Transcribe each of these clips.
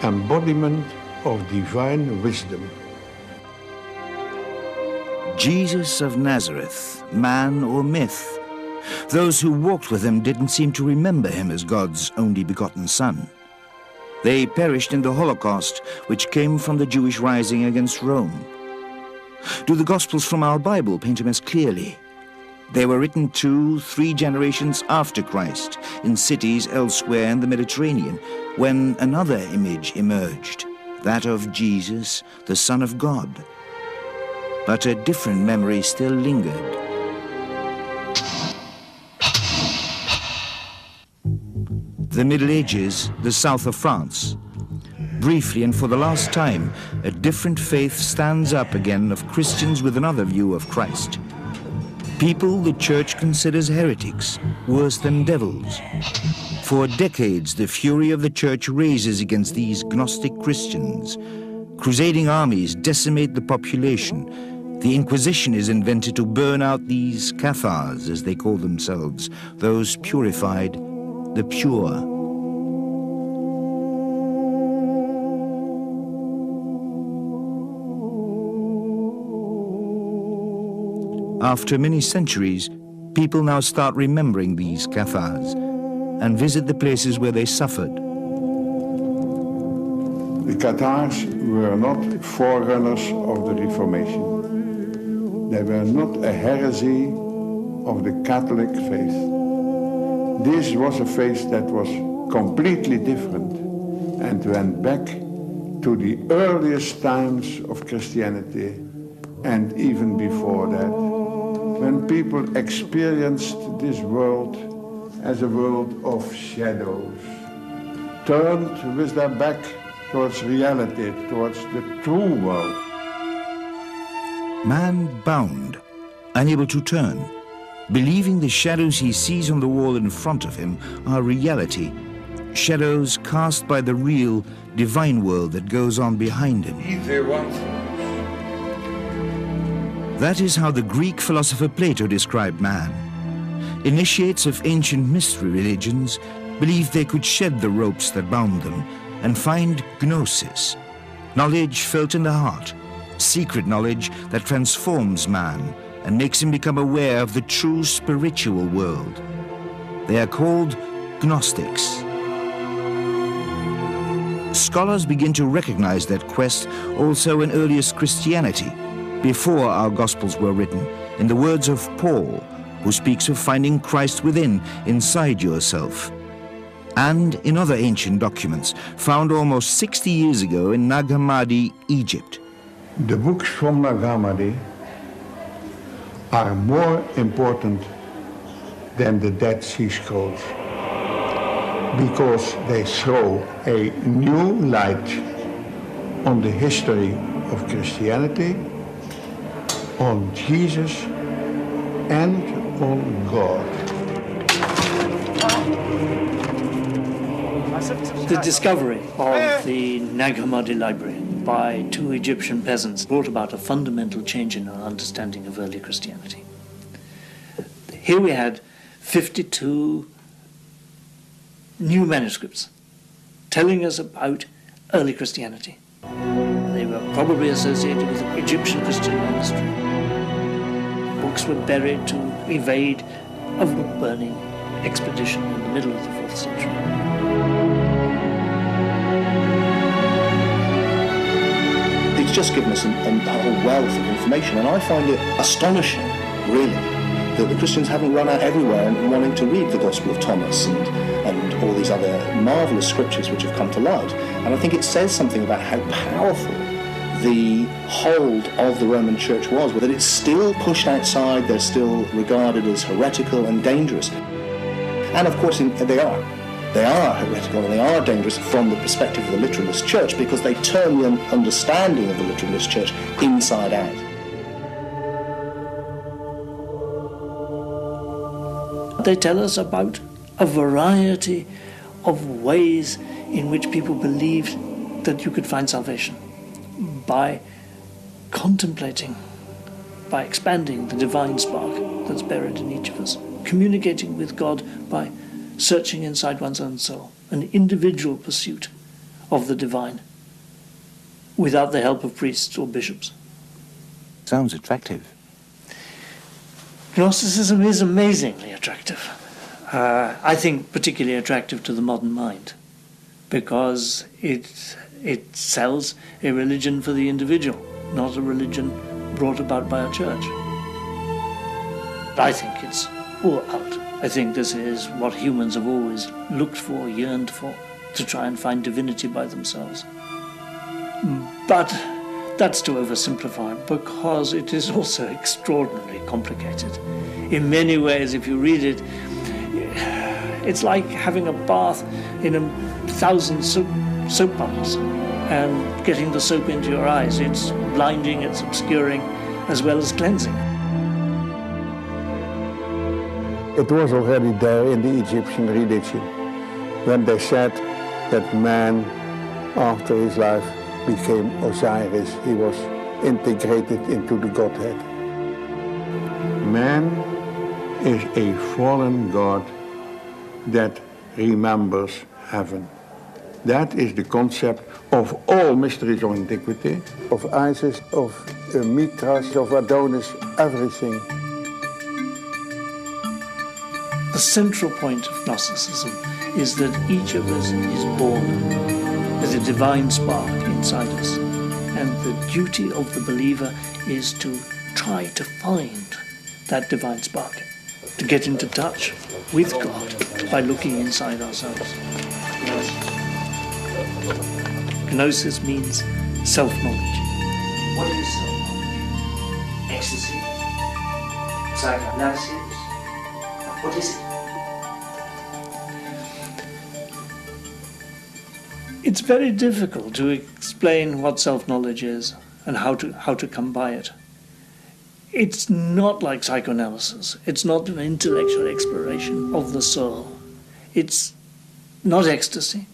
embodiment of divine wisdom. Jesus of Nazareth, man or myth? Those who walked with him didn't seem to remember him as God's only begotten Son. They perished in the Holocaust, which came from the Jewish rising against Rome. Do the Gospels from our Bible paint him as clearly? They were written 2-3 generations after Christ, in cities elsewhere in the Mediterranean, when another image emerged, that of Jesus, the Son of God. But a different memory still lingered. The Middle Ages, the south of France. Briefly and for the last time, a different faith stands up again of Christians with another view of Christ. People the Church considers heretics, worse than devils. For decades, the fury of the Church rages against these Gnostic Christians. Crusading armies decimate the population. The Inquisition is invented to burn out these Cathars, as they call themselves, those purified, the pure. After many centuries, people now start remembering these Cathars and visit the places where they suffered. The Cathars were not forerunners of the Reformation. They were not a heresy of the Catholic faith. This was a faith that was completely different and went back to the earliest times of Christianity and even before that, when people experienced this world as a world of shadows, turned with their back towards reality, towards the true world. Man bound, unable to turn, believing the shadows he sees on the wall in front of him are reality, shadows cast by the real, divine world that goes on behind him. That is how the Greek philosopher Plato described man. Initiates of ancient mystery religions believed they could shed the ropes that bound them and find Gnosis, knowledge felt in the heart, secret knowledge that transforms man and makes him become aware of the true spiritual world. They are called Gnostics. Scholars begin to recognize that quest also in earliest Christianity, before our Gospels were written, in the words of Paul, who speaks of finding Christ within, inside yourself, and in other ancient documents found almost 60 years ago in Nag Hammadi, Egypt. The books from Nag Hammadi are more important than the Dead Sea Scrolls because they throw a new light on the history of Christianity, on Jesus, and on God. The discovery of the Nag Hammadi library by 2 Egyptian peasants brought about a fundamental change in our understanding of early Christianity. Here we had 52 new manuscripts telling us about early Christianity. They were probably associated with the Egyptian Christian ministry. Books were buried to evade a wood-burning expedition in the middle of the 4th century. It's just given us a whole wealth of information, and I find it astonishing, really, that the Christians haven't run out everywhere and wanting to read the Gospel of Thomas and all these other marvellous scriptures which have come to light. And I think it says something about how powerful the hold of the Roman Church was, that it's still pushed outside, they're still regarded as heretical and dangerous. And of course they are heretical and they are dangerous from the perspective of the literalist church, because they turn the understanding of the literalist church inside out. They tell us about a variety of ways in which people believed that you could find salvation by contemplating, by expanding the divine spark that's buried in each of us, communicating with God by searching inside one's own soul, an individual pursuit of the divine without the help of priests or bishops. Sounds attractive. Gnosticism is amazingly attractive. I think particularly attractive to the modern mind, because it sells a religion for the individual, not a religion brought about by a church. I think it's all out. I think this is what humans have always looked for, yearned for, to try and find divinity by themselves. But that's to oversimplify it, because it is also extraordinarily complicated. In many ways, if you read it, it's like having a bath in 1,000 soap bubbles and getting the soap into your eyes. It's blinding, it's obscuring, as well as cleansing. It was already there in the Egyptian religion, when they said that man, after his life, became Osiris. He was integrated into the Godhead. Man is a fallen God that remembers heaven. That is the concept of all mysteries of antiquity, of Isis, of Mithras, of Adonis, everything. The central point of Gnosticism is that each of us is born with a divine spark inside us, and the duty of the believer is to try to find that divine spark, to get into touch with God by looking inside ourselves. Gnosis means self-knowledge. What is self-knowledge? Ecstasy? Psychoanalysis? What is it? It's very difficult to explain what self-knowledge is and how to come by it. It's not like psychoanalysis. It's not an intellectual exploration of the soul. It's not ecstasy.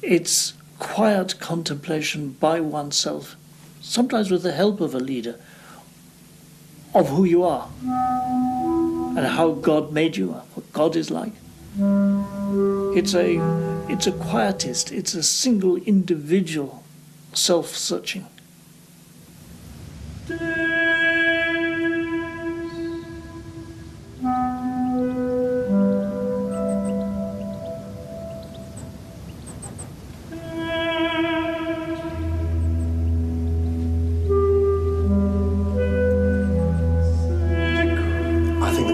It's quiet contemplation by oneself, sometimes with the help of a leader, of who you are and how God made you, what God is like. It's a quietist, it's a single individual self-searching.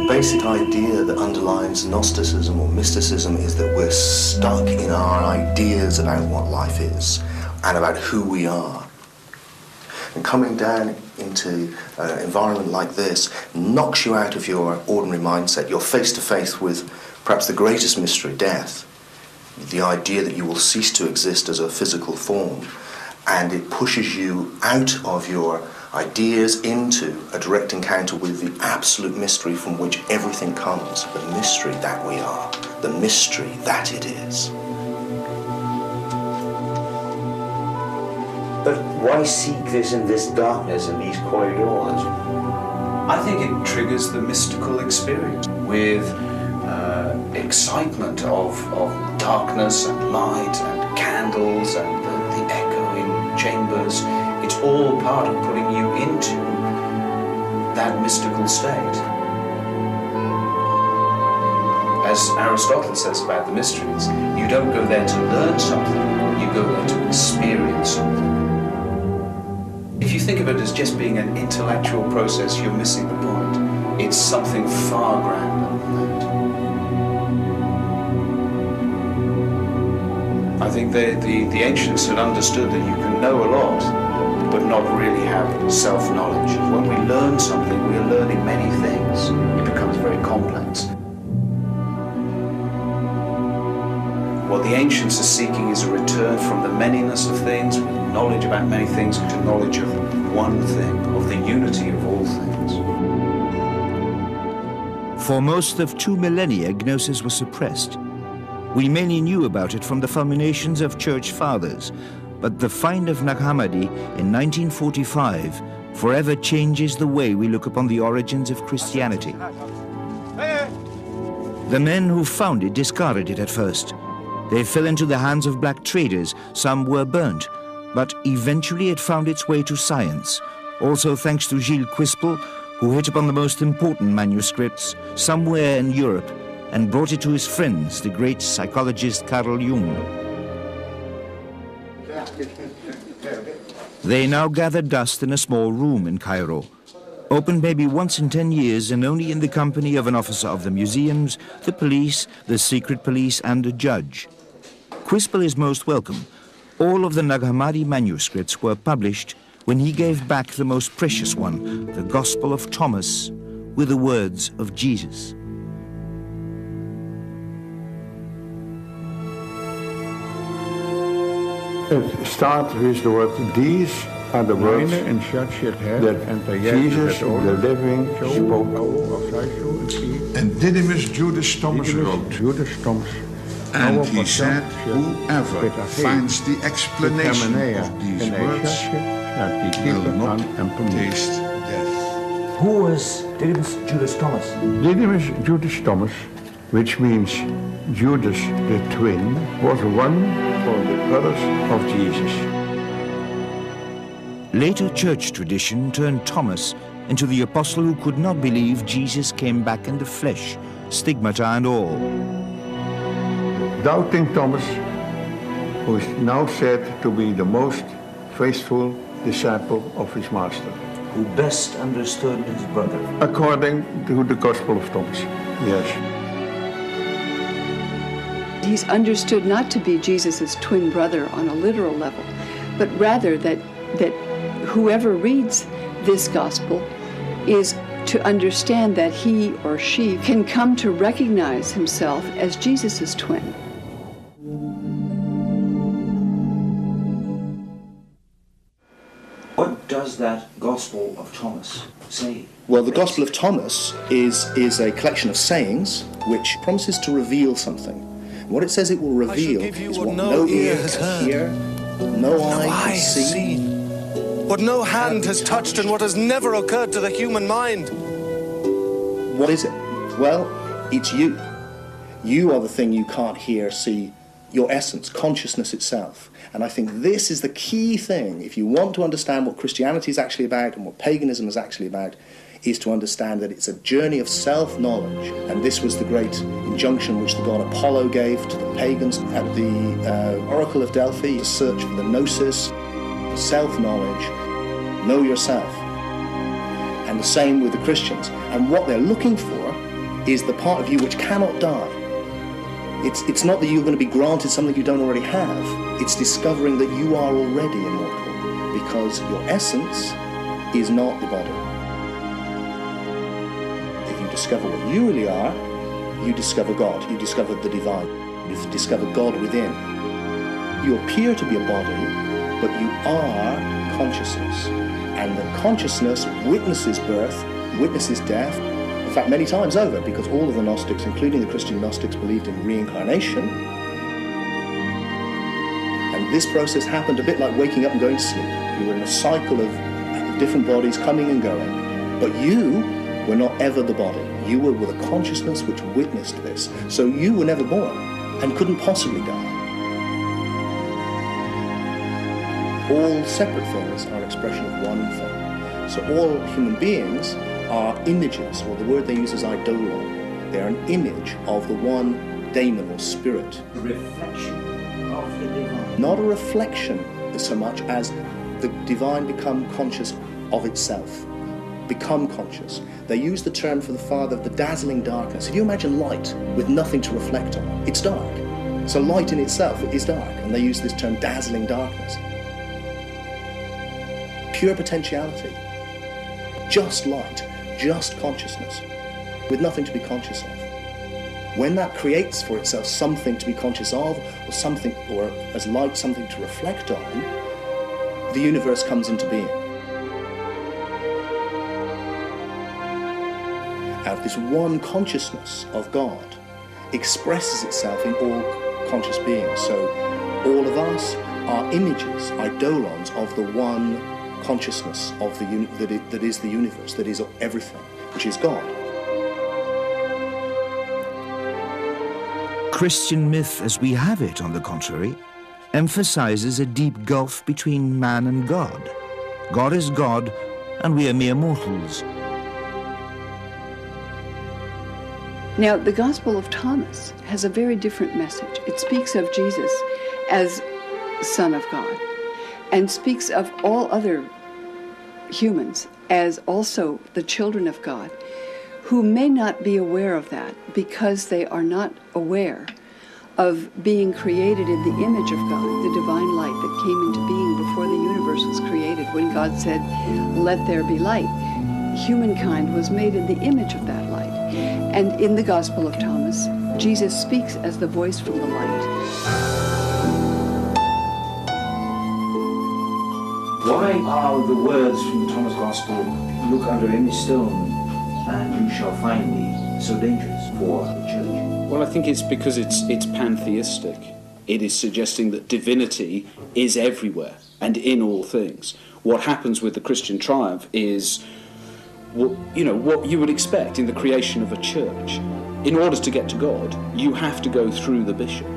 Basic idea that underlines Gnosticism or mysticism is that we're stuck in our ideas about what life is and about who we are. And coming down into an environment like this knocks you out of your ordinary mindset. You're face to face with perhaps the greatest mystery, death, the idea that you will cease to exist as a physical form, and it pushes you out of your ideas into a direct encounter with the absolute mystery from which everything comes, the mystery that we are, the mystery that it is. But why seek this in this darkness in these corridors? I think it triggers the mystical experience with excitement of darkness and light and candles and the echoing chambers. It's all part of putting you into that mystical state. As Aristotle says about the mysteries, you don't go there to learn something, you go there to experience something. If you think of it as just being an intellectual process, you're missing the point. It's something far grander than that. I think the ancients had understood that you can know a lot, but not really have self-knowledge. When we learn something, we are learning many things. It becomes very complex. What the ancients are seeking is a return from the manyness of things, with knowledge about many things, to knowledge of one thing, of the unity of all things. For most of 2 millennia, Gnosis was suppressed. We mainly knew about it from the fulminations of church fathers, but the find of Nag Hammadi in 1945 forever changes the way we look upon the origins of Christianity. The men who found it discarded it at first, They fell into the hands of black traders, some were burnt, but eventually it found its way to science, also thanks to Gilles Quispel, who hit upon the most important manuscripts somewhere in Europe and brought it to his friends, the great psychologist Carl Jung. They now gather dust in a small room in Cairo, opened maybe once in 10 years and only in the company of an officer of the museums, the police, the secret police and a judge. Quispel is most welcome. All of the Nag Hammadi manuscripts were published when he gave back the most precious one, the Gospel of Thomas, with the words of Jesus. It starts with the word, these are the words that Jesus, the living, spoke. And Didymus Judas Thomas wrote, and he said, whoever finds the explanation of these words will not taste death. Who was Didymus Judas Thomas? Didymus Judas Thomas, which means Judas the twin, was one of the brothers of Jesus. Later church tradition turned Thomas into the apostle who could not believe Jesus came back in the flesh, stigmata and all. Doubting Thomas, who is now said to be the most faithful disciple of his master. Who best understood his brother. According to the Gospel of Thomas, yes. He's understood not to be Jesus' twin brother on a literal level, but rather that whoever reads this gospel is to understand that he or she can come to recognize himself as Jesus' twin. What does that Gospel of Thomas say? Well, the Gospel of Thomas is a collection of sayings which promises to reveal something. What it says it will reveal is what no ear has heard, no eye has seen, what no hand has touched and what has never occurred to the human mind. What is it? Well, it's you. You are the thing you can't hear, see, your essence, consciousness itself. And I think this is the key thing, if you want to understand what Christianity is actually about and what paganism is actually about, is to understand that it's a journey of self-knowledge. And this was the great injunction which the god Apollo gave to the pagans at the Oracle of Delphi, a search for the Gnosis, self-knowledge, know yourself. And the same with the Christians. And what they're looking for is the part of you which cannot die. It's not that you're going to be granted something you don't already have. It's discovering that you are already immortal, because your essence is not the body. If you discover what you really are, you discover God, you discover the divine, you discover God within. You appear to be a body, but you are consciousness. And the consciousness witnesses birth, witnesses death, in fact, many times over, because all of the Gnostics, including the Christian Gnostics, believed in reincarnation. And this process happened a bit like waking up and going to sleep. You were in a cycle of different bodies coming and going. But you were not ever the body. You were with a consciousness which witnessed this. So you were never born and couldn't possibly die. All separate things are an expression of one thing. So all human beings are images, or the word they use is eidolon. They are an image of the one daemon or spirit. A reflection of the divine. Not a reflection so much as the divine become conscious of itself. Become conscious. They use the term for the Father of the dazzling darkness. If you imagine light with nothing to reflect on, it's dark. So light in itself is dark, and they use this term dazzling darkness. Pure potentiality. Just light. Just consciousness, with nothing to be conscious of. When that creates for itself something to be conscious of, or something, or as light, something to reflect on, the universe comes into being. And this one consciousness of God expresses itself in all conscious beings. So all of us are images, eidolons of the one consciousness of that is the universe, that is everything, which is God. Christian myth as we have it, on the contrary, emphasizes a deep gulf between man and God. God is God, and we are mere mortals. Now, the Gospel of Thomas has a very different message. It speaks of Jesus as Son of God, and speaks of all other humans as also the children of God, who may not be aware of that because they are not aware of being created in the image of God, the divine light that came into being before the universe was created. When God said, "Let there be light," humankind was made in the image of that light. And in the Gospel of Thomas, Jesus speaks as the voice from the light. Why are the words from Thomas' Gospel, "Look under any stone and you shall find me," so dangerous for the church? Well, I think it's because it's pantheistic. It is suggesting that divinity is everywhere and in all things. What happens with the Christian triumph is what you would expect in the creation of a church. In order to get to God, you have to go through the bishop.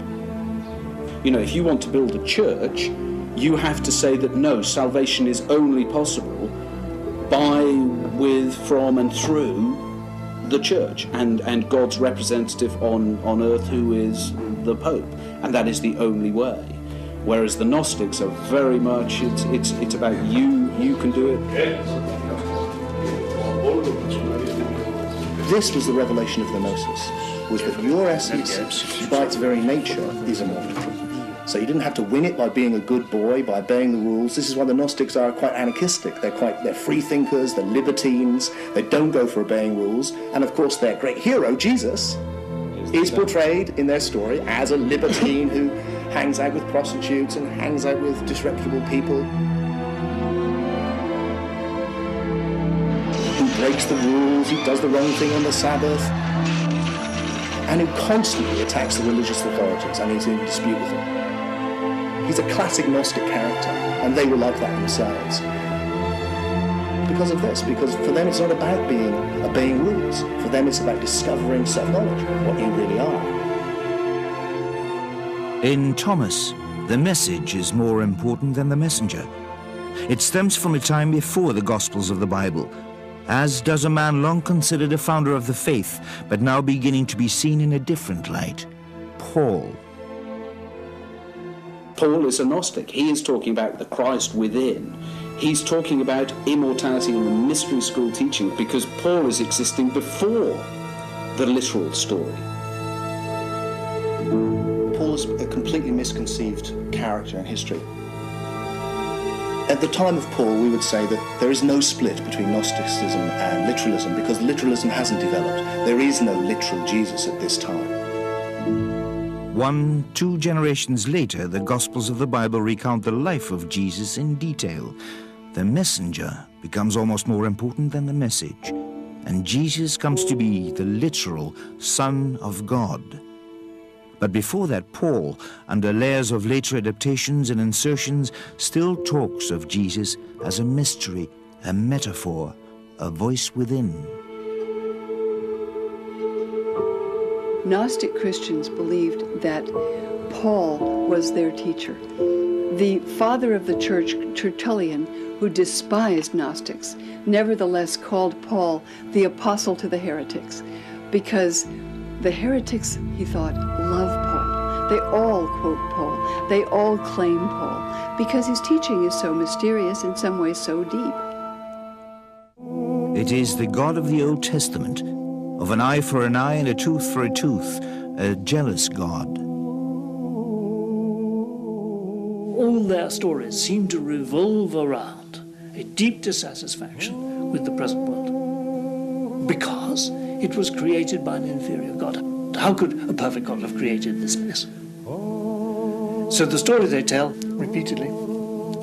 If you want to build a church, you have to say that no, salvation is only possible by, with, from and through the church and God's representative on earth, who is the Pope, and that is the only way. Whereas the Gnostics are very much, it's about you can do it. This was the revelation of the Gnosis, was that your essence, by its very nature, is immortal. So you didn't have to win it by being a good boy, by obeying the rules. This is why the Gnostics are quite anarchistic. They're free thinkers, they're libertines, they don't go for obeying rules. And of course their great hero, Jesus, is portrayed in their story as a libertine who hangs out with prostitutes and hangs out with disreputable people, who breaks the rules, who does the wrong thing on the Sabbath, and who constantly attacks the religious authorities and is in dispute with them. He's a classic Gnostic character, and they were like that themselves. Because of this, because for them it's not about obeying rules. For them it's about discovering self-knowledge, what you really are. In Thomas, the message is more important than the messenger. It stems from a time before the Gospels of the Bible, as does a man long considered a founder of the faith, but now beginning to be seen in a different light, Paul. Paul is a Gnostic. He is talking about the Christ within. He's talking about immortality and the mystery school teaching, because Paul is existing before the literal story. Paul is a completely misconceived character in history. At the time of Paul, we would say that there is no split between Gnosticism and literalism, because literalism hasn't developed. There is no literal Jesus at this time. 1-2 generations later, the Gospels of the Bible recount the life of Jesus in detail. The messenger becomes almost more important than the message, and Jesus comes to be the literal Son of God. But before that, Paul, under layers of later adaptations and insertions, still talks of Jesus as a mystery, a metaphor, a voice within. Gnostic Christians believed that Paul was their teacher. The father of the church, Tertullian, who despised Gnostics, nevertheless called Paul the apostle to the heretics, because the heretics, he thought, love Paul. They all quote Paul. They all claim Paul, because his teaching is so mysterious, in some ways so deep. It is the God of the Old Testament, of an eye for an eye and a tooth for a tooth, a jealous God. All their stories seem to revolve around a deep dissatisfaction with the present world, because it was created by an inferior God. How could a perfect God have created this mess? So the story they tell repeatedly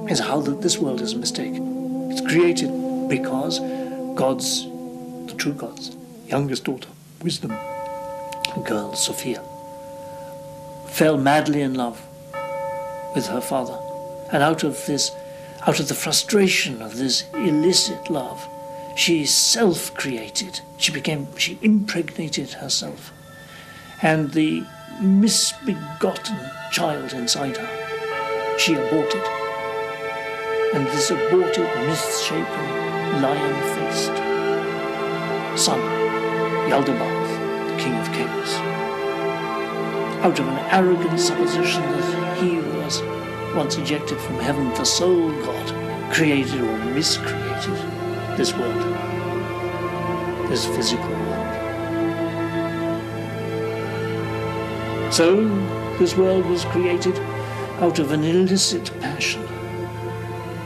is how that this world is a mistake. It's created because God's, the true God's, youngest daughter, wisdom, girl, Sophia, fell madly in love with her father. And out of the frustration of this illicit love, she self-created. She impregnated herself. And the misbegotten child inside her. She aborted. And this aborted, misshapen, lion-faced son, Yaldabaoth, the king of kings, out of an arrogant supposition that he was, once ejected from heaven, the sole God, created or miscreated this world, this physical world. So, this world was created out of an illicit passion,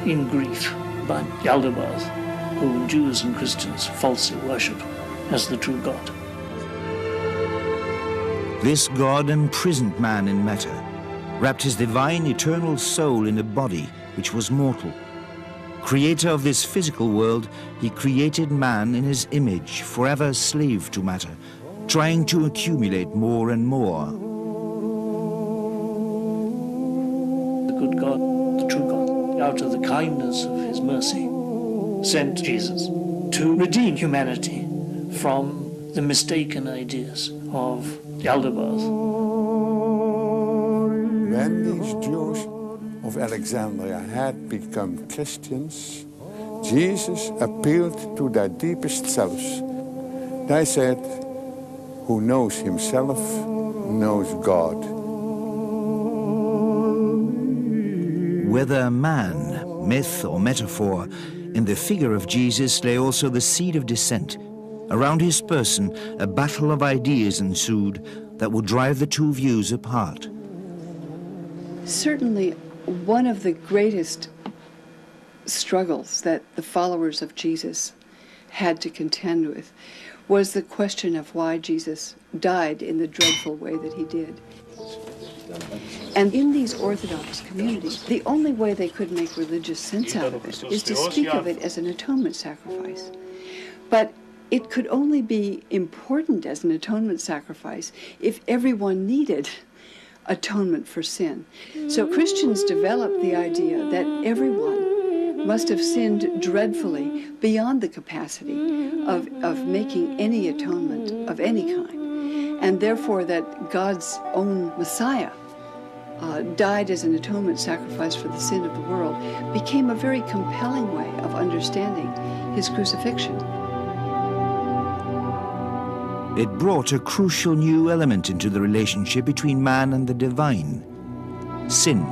in grief, by Yaldabaoth, whom Jews and Christians falsely worship as the true God. This God imprisoned man in matter, wrapped his divine eternal soul in a body which was mortal. Creator of this physical world, he created man in his image, forever slave to matter, trying to accumulate more and more. The good God, the true God, out of the kindness of his mercy, sent Jesus to redeem humanity from the mistaken ideas of Yaldabaoth. When these Jews of Alexandria had become Christians, Jesus appealed to their deepest selves. They said, "Who knows himself knows God." Whether man, myth or metaphor, in the figure of Jesus lay also the seed of dissent. Around his person, a battle of ideas ensued that would drive the two views apart. Certainly, one of the greatest struggles that the followers of Jesus had to contend with was the question of why Jesus died in the dreadful way that he did. And in these Orthodox communities, the only way they could make religious sense out of it is to speak of it as an atonement sacrifice. But it could only be important as an atonement sacrifice if everyone needed atonement for sin. So Christians developed the idea that everyone must have sinned dreadfully beyond the capacity of making any atonement of any kind, and therefore that God's own Messiah died as an atonement sacrifice for the sin of the world became a very compelling way of understanding his crucifixion. It brought a crucial new element into the relationship between man and the divine: sin.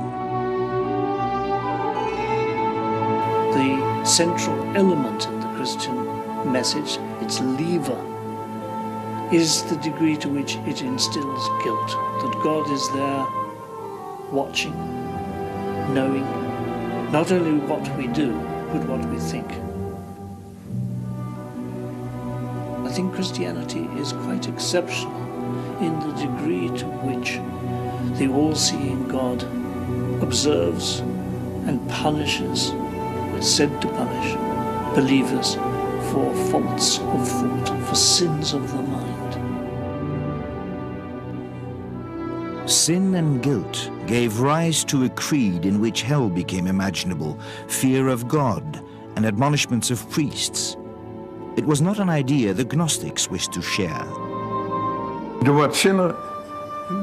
The central element in the Christian message, its lever, is the degree to which it instills guilt, that God is there watching, knowing not only what we do, but what we think. I think Christianity is quite exceptional in the degree to which the all-seeing God observes and punishes, is said to punish, believers for faults of thought, for sins of the mind. Sin and guilt gave rise to a creed in which hell became imaginable, fear of God, and admonishments of priests. It was not an idea the Gnostics wished to share. The word sinner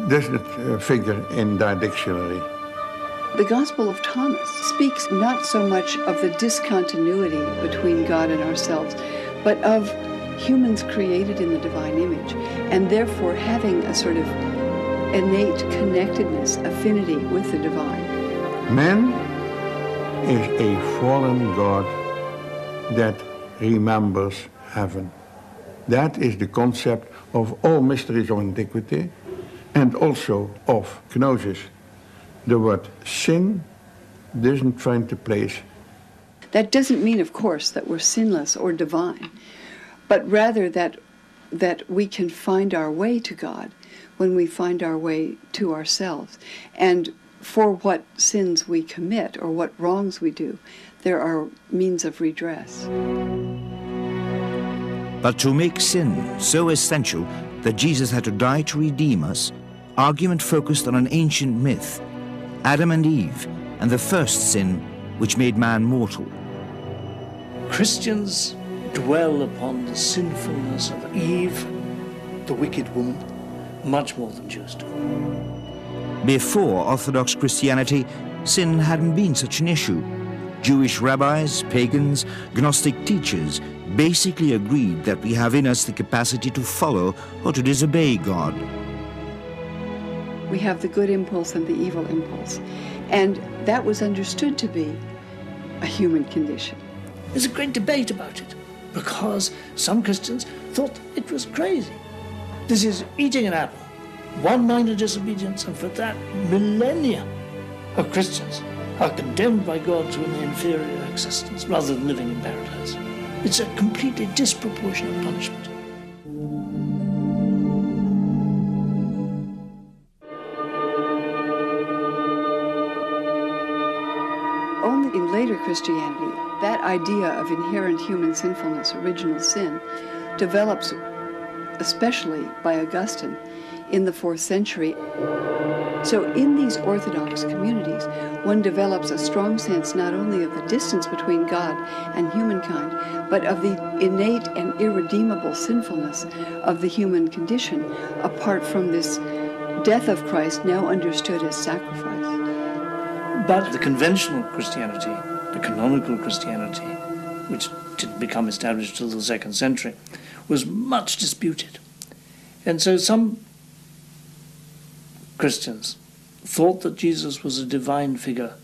doesn't figure in their dictionary. The Gospel of Thomas speaks not so much of the discontinuity between God and ourselves, but of humans created in the divine image, and therefore having a sort of innate connectedness, affinity with the divine. Man is a fallen God that remembers heaven. That is the concept of all mysteries of antiquity and also of Gnosis. The word sin doesn't find a place. That doesn't mean, of course, that we're sinless or divine, but rather that we can find our way to God when we find our way to ourselves. And for what sins we commit or what wrongs we do, there are means of redress. But to make sin so essential that Jesus had to die to redeem us, argument focused on an ancient myth, Adam and Eve, and the first sin which made man mortal. Christians dwell upon the sinfulness of Eve, the wicked woman, much more than Jews do. Before Orthodox Christianity, sin hadn't been such an issue. Jewish rabbis, pagans, Gnostic teachers basically agreed that we have in us the capacity to follow or to disobey God. We have the good impulse and the evil impulse. And that was understood to be a human condition. There's a great debate about it, because some Christians thought it was crazy. This is eating an apple, one minor disobedience, and for that millennia of Christians are condemned by God to an inferior existence rather than living in paradise. It's a completely disproportionate punishment. Only in later Christianity, that idea of inherent human sinfulness, original sin, develops, especially by Augustine, in the 4th century. So in these Orthodox communities, one develops a strong sense not only of the distance between God and humankind, but of the innate and irredeemable sinfulness of the human condition, apart from this death of Christ now understood as sacrifice. But the conventional Christianity, the canonical Christianity, which didn't become established till the 2nd century, was much disputed. And so some Christians thought that Jesus was a divine figure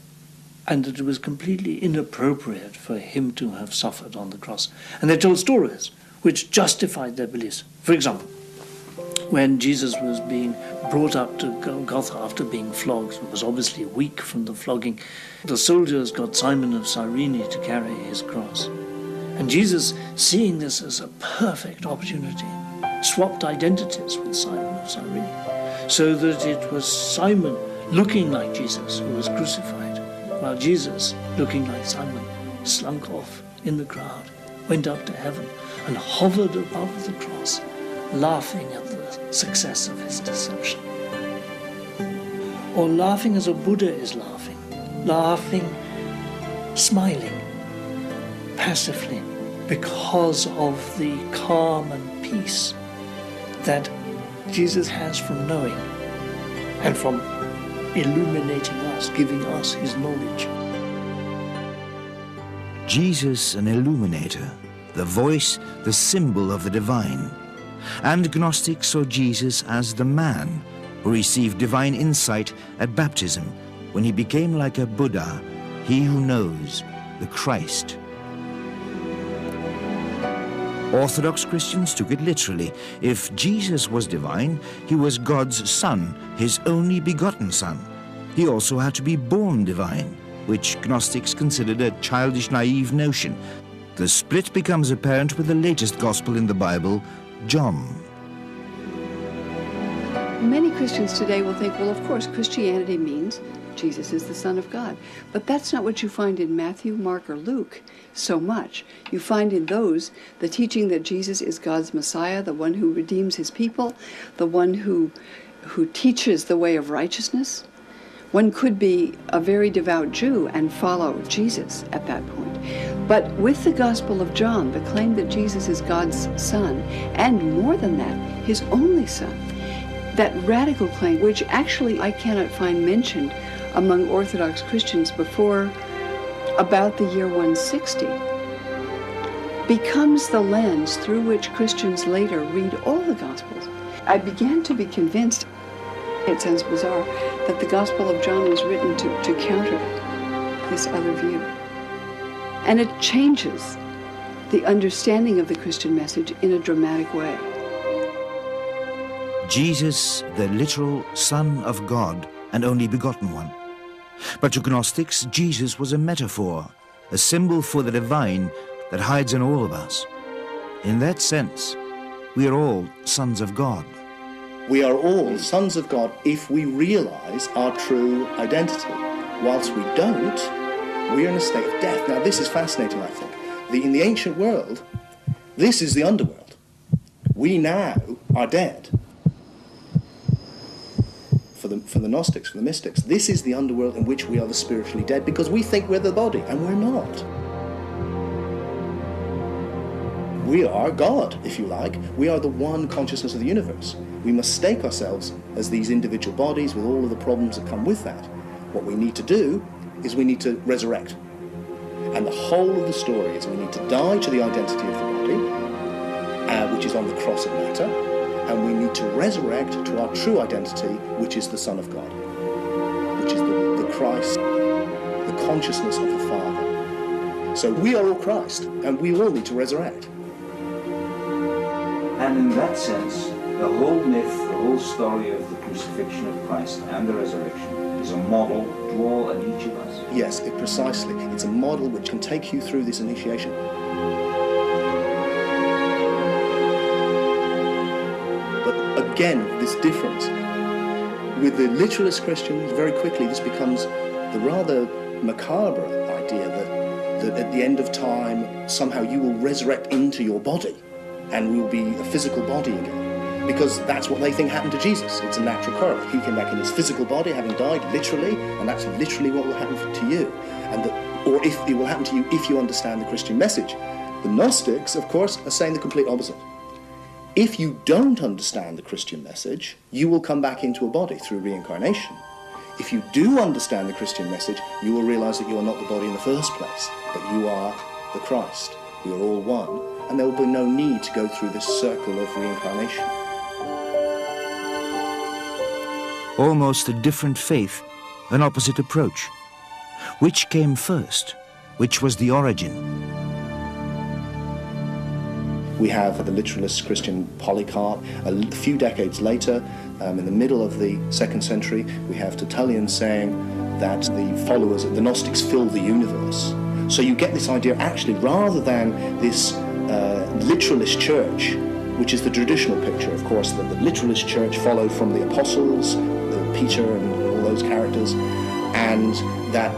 and that it was completely inappropriate for him to have suffered on the cross. And they told stories which justified their beliefs. For example, when Jesus was being brought up to Golgotha after being flogged and was obviously weak from the flogging, the soldiers got Simon of Cyrene to carry his cross. And Jesus, seeing this as a perfect opportunity, swapped identities with Simon of Cyrene, so that it was Simon looking like Jesus who was crucified, while Jesus, looking like Simon, slunk off in the crowd, went up to heaven, and hovered above the cross, laughing at the success of his deception. Or laughing as a Buddha is laughing, smiling, passively, because of the calm and peace that Jesus has from knowing and from illuminating us, giving us his knowledge. Jesus, an illuminator, the voice, the symbol of the divine. And Gnostics saw Jesus as the man who received divine insight at baptism when he became like a Buddha, he who knows, the Christ. Orthodox Christians took it literally. If Jesus was divine, he was God's son, his only begotten son. He also had to be born divine, which Gnostics considered a childish, naive notion. The split becomes apparent with the latest gospel in the Bible, John. Many Christians today will think, well, of course, Christianity means Jesus is the Son of God. But that's not what you find in Matthew, Mark, or Luke so much. You find in those the teaching that Jesus is God's Messiah, the one who redeems his people, the one who teaches the way of righteousness. One could be a very devout Jew and follow Jesus at that point. But with the Gospel of John, the claim that Jesus is God's Son, and more than that, his only Son, that radical claim, which actually I cannot find mentioned among Orthodox Christians before about the year 160, becomes the lens through which Christians later read all the Gospels. I began to be convinced, it sounds bizarre, that the Gospel of John was written to counter this other view. And it changes the understanding of the Christian message in a dramatic way. Jesus, the literal Son of God and only begotten one. But to Gnostics, Jesus was a metaphor, a symbol for the divine that hides in all of us. In that sense, we are all sons of God. We are all sons of God if we realize our true identity. Whilst we don't, we are in a state of death. Now, this is fascinating, I think. In the ancient world, this is the underworld. We now are dead. For the Gnostics, for the mystics, this is the underworld in which we are the spiritually dead, because we think we're the body, and we're not. We are God, if you like. We are the one consciousness of the universe. We mistake ourselves as these individual bodies with all of the problems that come with that. What we need to do is we need to resurrect. And the whole of the story is we need to die to the identity of the body, which is on the cross of matter, and we need to resurrect to our true identity, which is the Son of God, which is the Christ, the consciousness of the Father. So we are all Christ, and we all need to resurrect. And in that sense, the whole myth, the whole story of the crucifixion of Christ and the resurrection is a model to all and each of us. Yes, precisely. It's a model which can take you through this initiation. But again, this difference. With the literalist Christians, very quickly this becomes the rather macabre idea that at the end of time, somehow you will resurrect into your body and will be a physical body again. Because that's what they think happened to Jesus. It's a natural correlate. He came back in his physical body, having died literally, and that's literally what will happen to you. Or if it will happen to you if you understand the Christian message. The Gnostics, of course, are saying the complete opposite. If you don't understand the Christian message, you will come back into a body through reincarnation. If you do understand the Christian message, you will realize that you are not the body in the first place, but you are the Christ. We are all one, and there will be no need to go through this circle of reincarnation. Almost a different faith, an opposite approach. Which came first? Which was the origin? We have the literalist Christian Polycarp. A few decades later, in the middle of the 2nd century, we have Tertullian saying that the followers of the Gnostics fill the universe. So you get this idea, actually, rather than this literalist church, which is the traditional picture, of course, that the literalist church followed from the apostles, Peter and all those characters, and that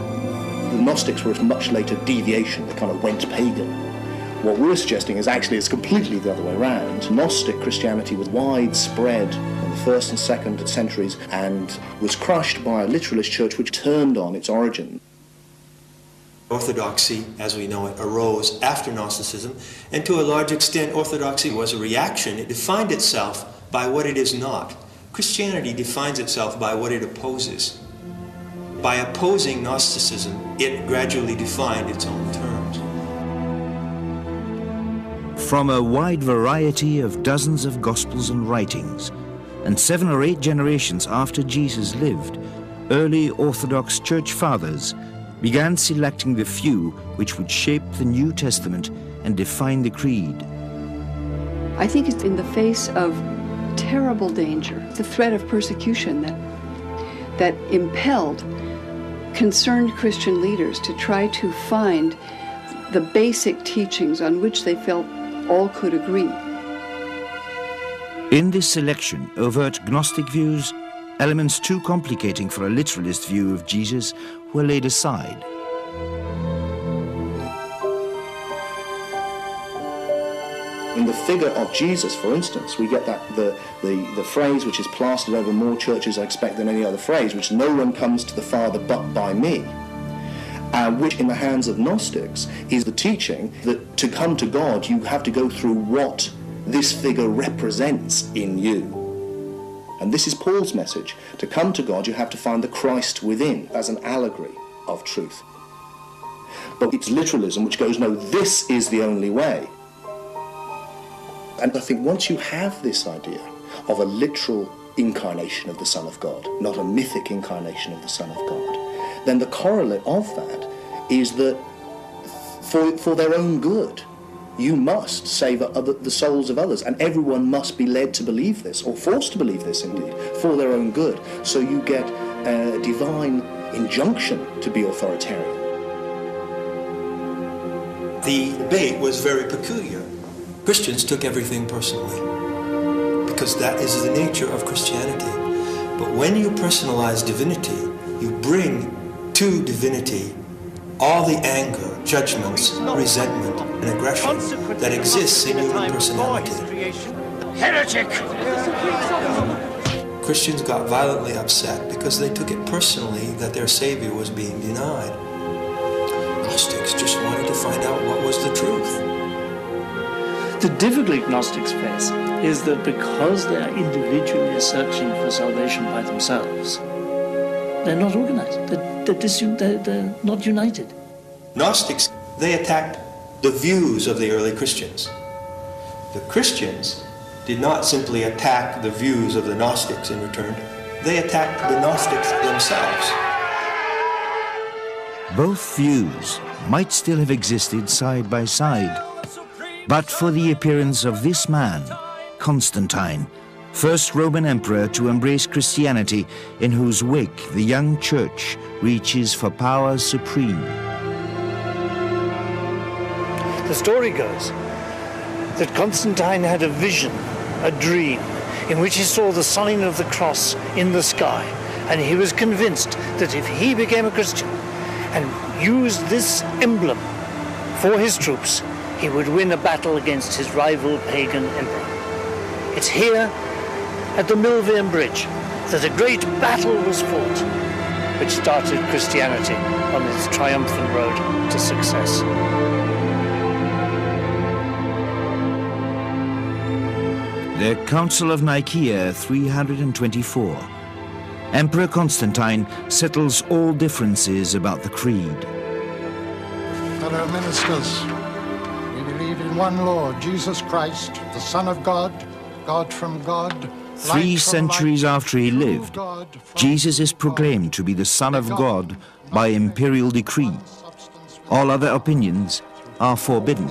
the Gnostics were a much later deviation, they kind of went pagan. What we're suggesting is actually it's completely the other way around. Gnostic Christianity was widespread in the 1st and 2nd centuries and was crushed by a literalist church which turned on its origin. Orthodoxy, as we know it, arose after Gnosticism, and to a large extent Orthodoxy was a reaction. It defined itself by what it is not. Christianity defines itself by what it opposes. By opposing Gnosticism, it gradually defined its own terms. From a wide variety of dozens of Gospels and writings, and 7 or 8 generations after Jesus lived, early Orthodox Church Fathers began selecting the few which would shape the New Testament and define the creed. I think it's in the face of terrible danger, the threat of persecution that impelled concerned Christian leaders to try to find the basic teachings on which they felt all could agree. In this selection, overt Gnostic views, elements too complicating for a literalist view of Jesus, were laid aside. In the figure of Jesus, for instance, we get that the phrase which is plastered over more churches, I expect, than any other phrase, which no one comes to the Father but by me, which in the hands of Gnostics is the teaching that to come to God you have to go through what this figure represents in you. And this is Paul's message. To come to God you have to find the Christ within as an allegory of truth. But it's literalism which goes, no, this is the only way. And I think once you have this idea of a literal incarnation of the Son of God, not a mythic incarnation of the Son of God, then the correlate of that is that for their own good, you must save the souls of others, and everyone must be led to believe this, or forced to believe this indeed, for their own good. So you get a divine injunction to be authoritarian. The debate was very peculiar. Christians took everything personally, because that is the nature of Christianity. But when you personalize divinity, you bring to divinity all the anger, judgments, resentment, and aggression that exists in human personality. Heretic! Christians got violently upset because they took it personally that their Savior was being denied. Gnostics just wanted to find out what was the truth. The difficulty Gnostics face is that because they are individually searching for salvation by themselves, they're not organized, they're not united. Gnostics, they attacked the views of the early Christians. The Christians did not simply attack the views of the Gnostics in return, they attacked the Gnostics themselves. Both views might still have existed side by side, but for the appearance of this man, Constantine, first Roman emperor to embrace Christianity, in whose wake the young church reaches for power supreme. The story goes that Constantine had a vision, a dream, in which he saw the sign of the cross in the sky, and he was convinced that if he became a Christian and used this emblem for his troops, he would win a battle against his rival pagan emperor. It's here at the Milvian Bridge that a great battle was fought, which started Christianity on its triumphant road to success. The Council of Nicaea 324. Emperor Constantine settles all differences about the creed. Fellow ministers, we believe in one Lord, Jesus Christ, the Son of God, God from God. 3 centuries after he lived, Jesus is proclaimed to be the Son of God by imperial decree. All other opinions are forbidden.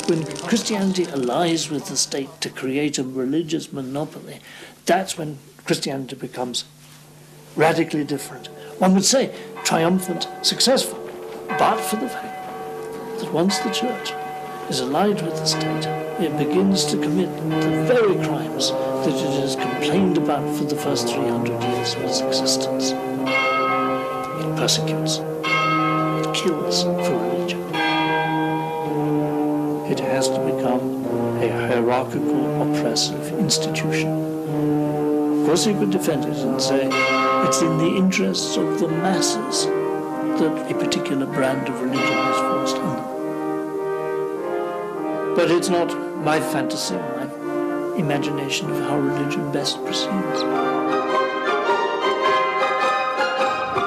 When Christianity allies with the state to create a religious monopoly, that's when Christianity becomes radically different. One would say triumphant, successful, but for the fact that once the church is allied with the state, it begins to commit the very crimes that it has complained about for the first 300 years of its existence. It persecutes, it kills for religion. It has to become a hierarchical, oppressive institution. Of course, you could defend it and say it's in the interests of the masses that a particular brand of religion is forced on them. But it's not my fantasy, my imagination of how religion best proceeds.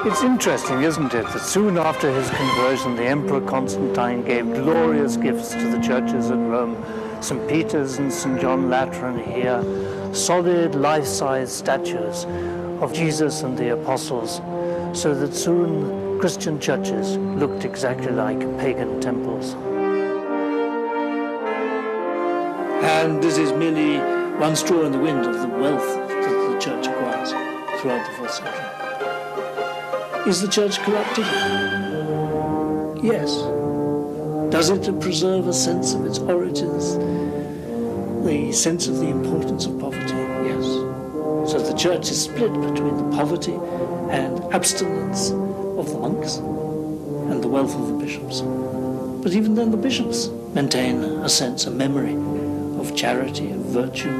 It's interesting, isn't it, that soon after his conversion, the Emperor Constantine gave glorious gifts to the churches at Rome, St. Peter's and St. John Lateran here, solid life-size statues of Jesus and the apostles, so that soon Christian churches looked exactly like pagan temples. And this is merely one straw in the wind of the wealth that the church acquires throughout the 4th century. Is the church corrupted? Yes. Does it preserve a sense of its origins, the sense of the importance of poverty? Yes. So the church is split between the poverty and abstinence of the monks and the wealth of the bishops. But even then the bishops maintain a sense, a memory of charity, of virtue,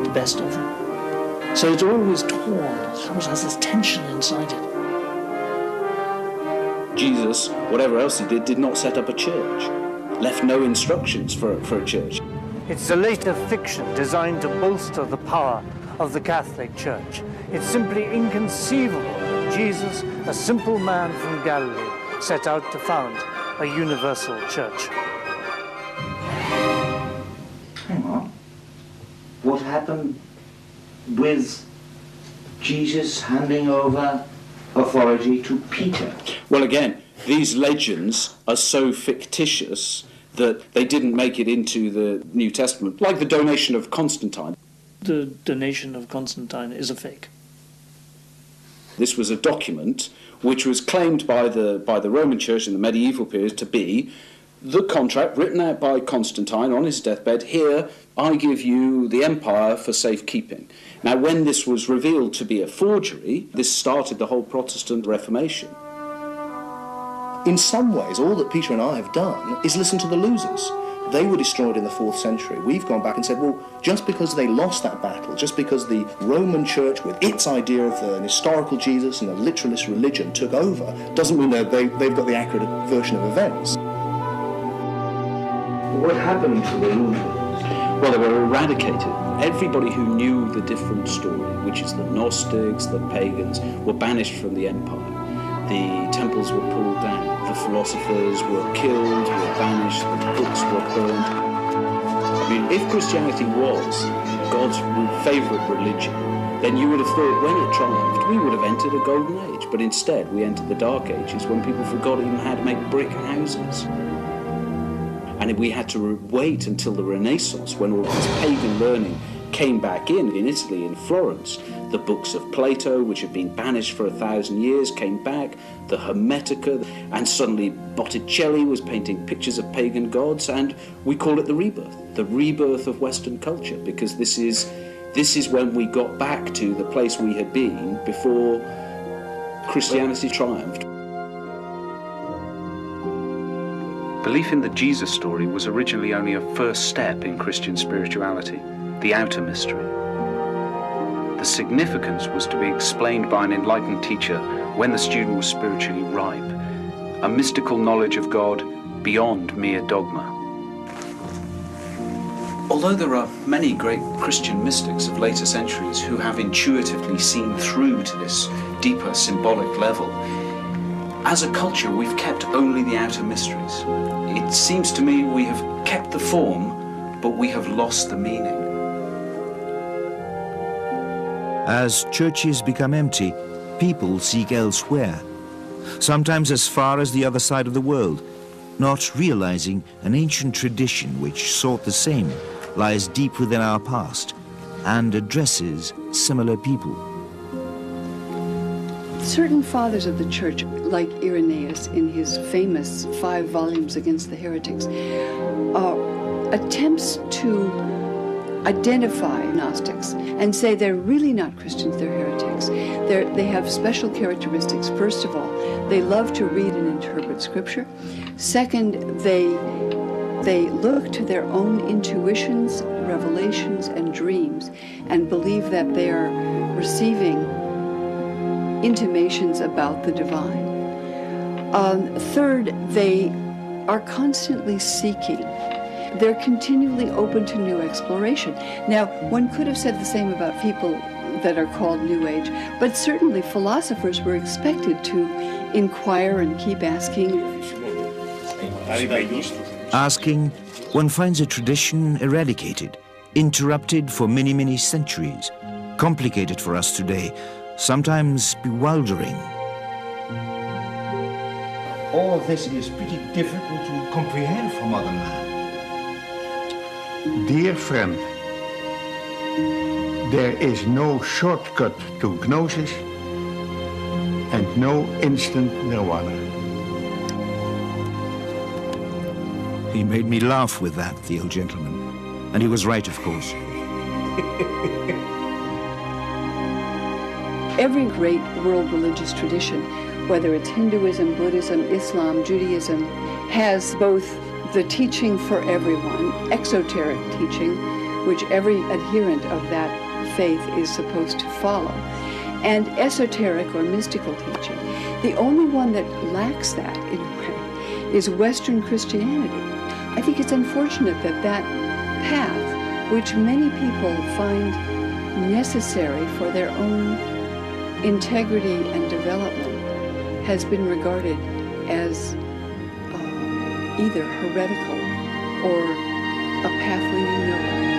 the best of them. So it's always torn, it always has this tension inside it. Jesus, whatever else he did not set up a church, left no instructions for a church. It's a later fiction designed to bolster the power of the Catholic Church. It's simply inconceivable that Jesus, a simple man from Galilee, set out to found a universal church. Hang on. What happened with Jesus handing over authority to Peter? Well, again, these legends are so fictitious that they didn't make it into the New Testament, like the donation of Constantine. The donation of Constantine is a fake. This was a document which was claimed by the Roman Church in the medieval period to be the contract written out by Constantine on his deathbed. Here, I give you the empire for safekeeping. Now, when this was revealed to be a forgery, this started the whole Protestant Reformation. In some ways, all that Peter and I have done is listen to the losers. They were destroyed in the 4th century. We've gone back and said, well, just because they lost that battle, just because the Roman Church, with its idea of an historical Jesus and a literalist religion, took over, doesn't mean that they've got the accurate version of events. What happened to the Lutherans? Well, they were eradicated. Everybody who knew the different story, which is the Gnostics, the pagans, were banished from the empire. The temples were pulled down, the philosophers were killed, were banished, the books were burned. I mean, if Christianity was God's favourite religion, then you would have thought when it triumphed, we would have entered a golden age. But instead, we entered the dark ages when people forgot even how to make brick houses. And we had to wait until the Renaissance, when all this pagan learning came back in Italy, in Florence. The books of Plato, which had been banished for 1,000 years, came back, the Hermetica, and suddenly Botticelli was painting pictures of pagan gods, and we call it the rebirth of Western culture, because this is when we got back to the place we had been before Christianity triumphed. Belief in the Jesus story was originally only a first step in Christian spirituality, the outer mystery. The significance was to be explained by an enlightened teacher when the student was spiritually ripe, a mystical knowledge of God beyond mere dogma. Although there are many great Christian mystics of later centuries who have intuitively seen through to this deeper symbolic level, as a culture we've kept only the outer mysteries. It seems to me we have kept the form, but we have lost the meaning. As churches become empty, people seek elsewhere, sometimes as far as the other side of the world, not realizing an ancient tradition which sought the same lies deep within our past and addresses similar people. Certain fathers of the church, like Irenaeus in his famous 5 volumes against the heretics, attempts to identify Gnostics and say they're really not Christians, they're heretics. They have special characteristics. First of all, they love to read and interpret Scripture. Second, they look to their own intuitions, revelations, and dreams and believe that they are receiving intimations about the divine. Third, they are constantly seeking. They're continually open to new exploration. Now, one could have said the same about people that are called New Age, but certainly philosophers were expected to inquire and keep asking. Asking, one finds a tradition eradicated, interrupted for many, many centuries, complicated for us today, sometimes bewildering. All of this is pretty difficult to comprehend for modern man. Dear friend, there is no shortcut to Gnosis and no instant nirvana. He made me laugh with that, the old gentleman. And he was right, of course. Every great world religious tradition, whether it's Hinduism, Buddhism, Islam, Judaism, has both the teaching for everyone, exoteric teaching, which every adherent of that faith is supposed to follow, and esoteric or mystical teaching. The only one that lacks that, in a way, is Western Christianity. I think it's unfortunate that that path, which many people find necessary for their own integrity and development, has been regarded as either heretical or a path leading nowhere.